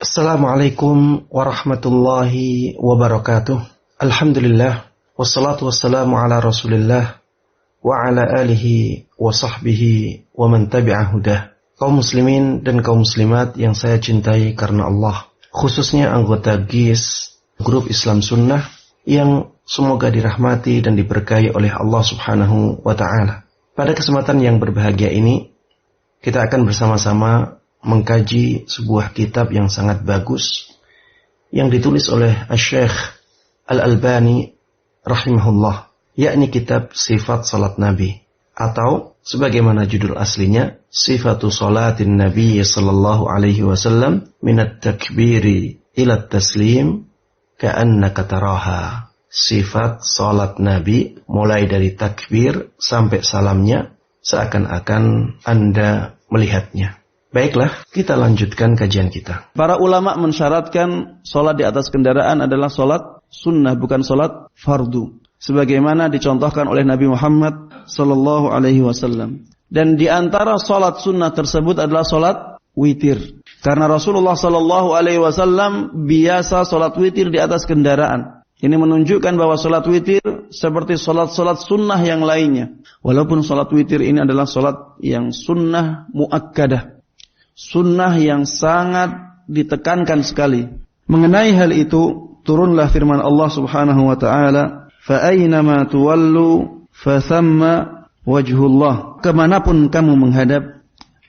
Assalamualaikum warahmatullahi wabarakatuh. Alhamdulillah, wassalatu wassalamu ala rasulillah wa ala alihi wa sahbihi wa man tabi'a hudah. Kaum muslimin dan kaum muslimat yang saya cintai karena Allah, khususnya anggota GIS, grup Islam Sunnah, yang semoga dirahmati dan diberkahi oleh Allah subhanahu wa ta'ala. Pada kesempatan yang berbahagia ini, kita akan bersama-sama mengkaji sebuah kitab yang sangat bagus yang ditulis oleh Syekh Al-Albani rahimahullah, yakni kitab Sifat Salat Nabi, atau sebagaimana judul aslinya Sifatu Salatin Nabi sallallahu alaihi wasallam minat takbiri ila taslim ka'annaka taraha. Sifat salat Nabi mulai dari takbir sampai salamnya seakan-akan Anda melihatnya. Baiklah, kita lanjutkan kajian kita. Para ulama mensyaratkan solat di atas kendaraan adalah solat sunnah, bukan solat fardu, sebagaimana dicontohkan oleh Nabi Muhammad sallallahu alaihi wasallam. Dan di antara solat sunnah tersebut adalah solat witir, karena Rasulullah sallallahu alaihi wasallam biasa solat witir di atas kendaraan. Ini menunjukkan bahwa solat witir seperti solat-solat sunnah yang lainnya, walaupun solat witir ini adalah solat yang sunnah muakkadah, sunnah yang sangat ditekankan sekali. Mengenai hal itu, turunlah firman Allah subhanahu wa ta'ala, فَأَيْنَمَا تُوَلُّوا فَثَمَّ وَجْهُ اللَّهِ. Kemanapun kamu menghadap,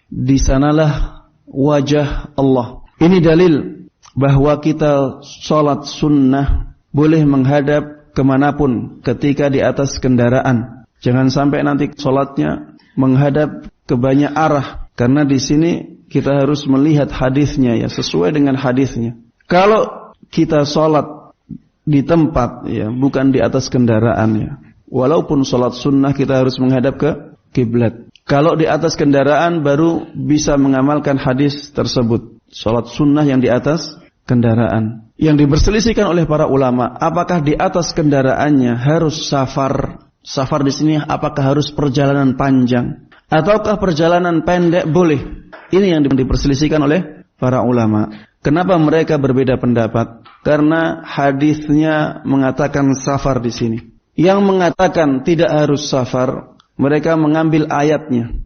di sanalah wajah Allah. Ini dalil bahwa kita sholat sunnah boleh menghadap kemanapun ketika di atas kendaraan. Jangan sampai nanti sholatnya menghadap ke banyak arah, karena di sini kita harus melihat hadisnya, ya, sesuai dengan hadisnya. Kalau kita sholat di tempat, ya, bukan di atas kendaraan, ya, walaupun sholat sunnah kita harus menghadap ke kiblat. Kalau di atas kendaraan baru bisa mengamalkan hadis tersebut, sholat sunnah yang di atas kendaraan. Yang diperselisihkan oleh para ulama, apakah di atas kendaraannya harus safar? Safar di sini apakah harus perjalanan panjang ataukah perjalanan pendek? Boleh. Ini yang diperselisihkan oleh para ulama. Kenapa mereka berbeda pendapat? Karena hadisnya mengatakan safar di sini. Yang mengatakan tidak harus safar, mereka mengambil ayatnya.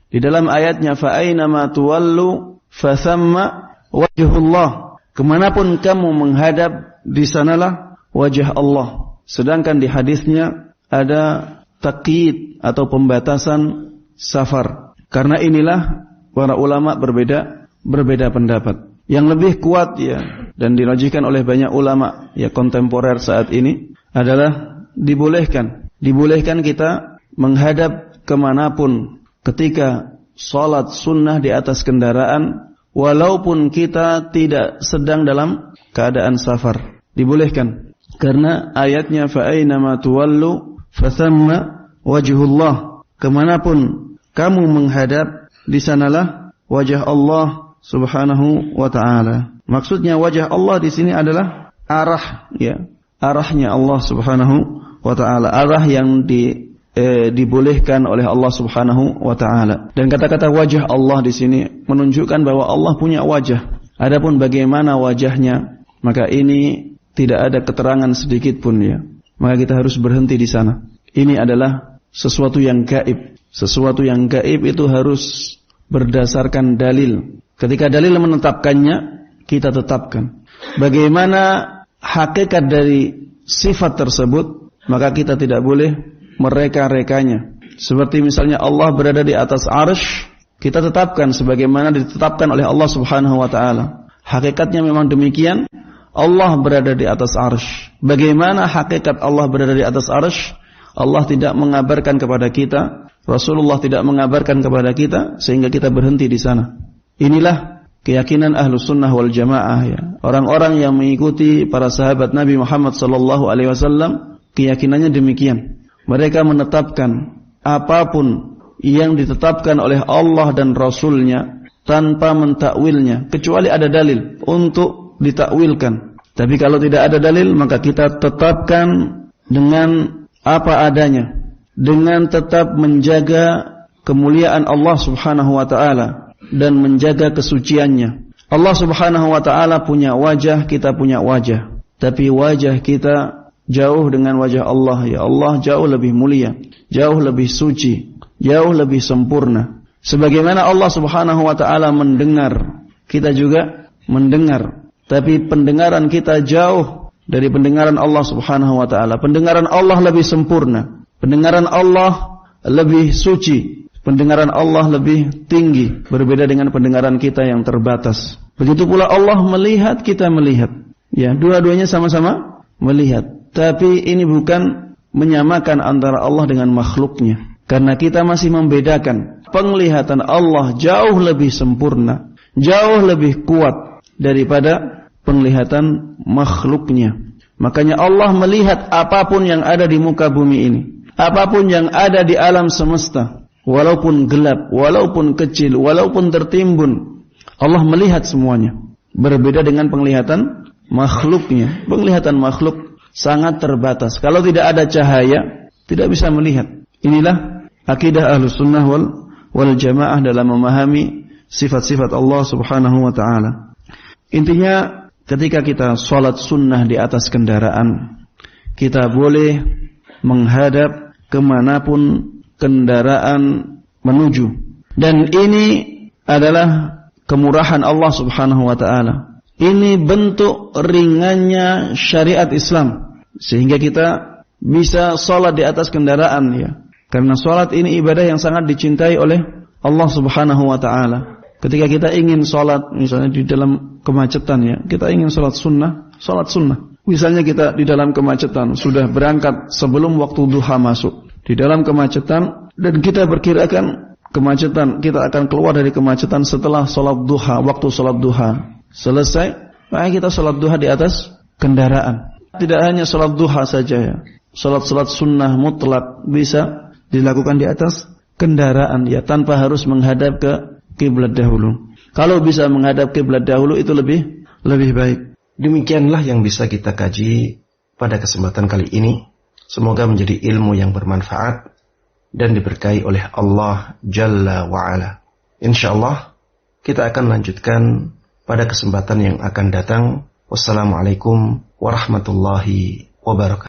Di dalam ayatnya, فَأَيْنَمَا تُوَلُّوا فَثَمَّ وَجْهُ. Kemanapun kamu menghadap, di sanalah wajah Allah. Sedangkan di hadisnya ada taqyid atau pembatasan safar. Karena inilah para ulama berbeda pendapat. Yang lebih kuat, ya, dan dirajihkan oleh banyak ulama, ya, kontemporer saat ini adalah dibolehkan kita menghadap kemanapun ketika sholat sunnah di atas kendaraan, walaupun kita tidak sedang dalam keadaan safar. Dibolehkan. Karena ayatnya فَأَيْنَمَا تُوَلُّوا فَثَمَّ وَجْهُ اللَّهِ. Kemanapun kamu menghadap, di sanalah wajah Allah subhanahu wa ta'ala. Maksudnya wajah Allah di sini adalah arah, ya, arahnya Allah subhanahu wa ta'ala. Arah yang dibolehkan oleh Allah subhanahu wa ta'ala. Dan kata-kata wajah Allah di sini menunjukkan bahwa Allah punya wajah. Adapun bagaimana wajahnya, maka ini tidak ada keterangan sedikit pun, ya. Maka kita harus berhenti di sana. Ini adalah sesuatu yang gaib. Sesuatu yang gaib itu harus berdasarkan dalil. Ketika dalil menetapkannya, kita tetapkan. Bagaimana hakikat dari sifat tersebut, maka kita tidak boleh mereka-rekanya. Seperti misalnya Allah berada di atas arsy, kita tetapkan sebagaimana ditetapkan oleh Allah subhanahu wa ta'ala. Hakikatnya memang demikian, Allah berada di atas arsy. Bagaimana hakikat Allah berada di atas arsy? Allah tidak mengabarkan kepada kita, Rasulullah tidak mengabarkan kepada kita, sehingga kita berhenti di sana. Inilah keyakinan Ahlus Sunnah wal Jamaah, ya. Orang-orang yang mengikuti para sahabat Nabi Muhammad sallallahu alaihi wasallam, keyakinannya demikian. Mereka menetapkan apapun yang ditetapkan oleh Allah dan Rasulnya tanpa mentakwilnya, kecuali ada dalil untuk ditakwilkan. Tapi kalau tidak ada dalil, maka kita tetapkan dengan apa adanya, dengan tetap menjaga kemuliaan Allah subhanahu wa ta'ala dan menjaga kesuciannya. Allah Subhanahu wa ta'ala punya wajah, kita punya wajah. Tapi wajah kita jauh dengan wajah Allah. Ya Allah jauh lebih mulia, jauh lebih suci, jauh lebih sempurna. Sebagaimana Allah Subhanahu wa ta'ala mendengar, kita juga mendengar. Tapi pendengaran kita jauh dari pendengaran Allah Subhanahu wa ta'ala. Pendengaran Allah lebih sempurna, pendengaran Allah lebih suci, pendengaran Allah lebih tinggi, berbeda dengan pendengaran kita yang terbatas. Begitu pula Allah melihat, kita melihat. Ya, dua-duanya sama-sama melihat. Tapi ini bukan menyamakan antara Allah dengan makhluknya. Karena kita masih membedakan. Penglihatan Allah jauh lebih sempurna, jauh lebih kuat daripada penglihatan makhluknya. Makanya Allah melihat apapun yang ada di muka bumi ini, apapun yang ada di alam semesta. Walaupun gelap, walaupun kecil, walaupun tertimbun, Allah melihat semuanya. Berbeda dengan penglihatan makhluknya. Penglihatan makhluk sangat terbatas. Kalau tidak ada cahaya, tidak bisa melihat. Inilah akidah Ahlus Sunnah wal Jamaah dalam memahami sifat-sifat Allah Subhanahu wa ta'ala. Intinya, ketika kita sholat sunnah di atas kendaraan, kita boleh menghadap kemanapun kendaraan menuju. Dan ini adalah kemurahan Allah Subhanahu wa ta'ala. Ini bentuk ringannya syariat Islam, sehingga kita bisa sholat di atas kendaraan, ya. Karena sholat ini ibadah yang sangat dicintai oleh Allah Subhanahu wa ta'ala. Ketika kita ingin sholat, misalnya di dalam kemacetan, ya, kita ingin sholat sunnah. Misalnya kita di dalam kemacetan, sudah berangkat sebelum waktu duha masuk, di dalam kemacetan, dan kita perkirakan kemacetan, kita akan keluar dari kemacetan setelah sholat duha, waktu sholat duha selesai, maka kita sholat duha di atas kendaraan. Tidak hanya sholat duha saja, ya, sholat sunnah mutlak bisa dilakukan di atas kendaraan, ya, tanpa harus menghadap ke kiblat dahulu. Kalau bisa menghadap kiblat dahulu itu lebih baik. Demikianlah yang bisa kita kaji pada kesempatan kali ini. Semoga menjadi ilmu yang bermanfaat dan diberkahi oleh Allah Jalla wa'ala. InsyaAllah kita akan lanjutkan pada kesempatan yang akan datang. Wassalamualaikum warahmatullahi wabarakatuh.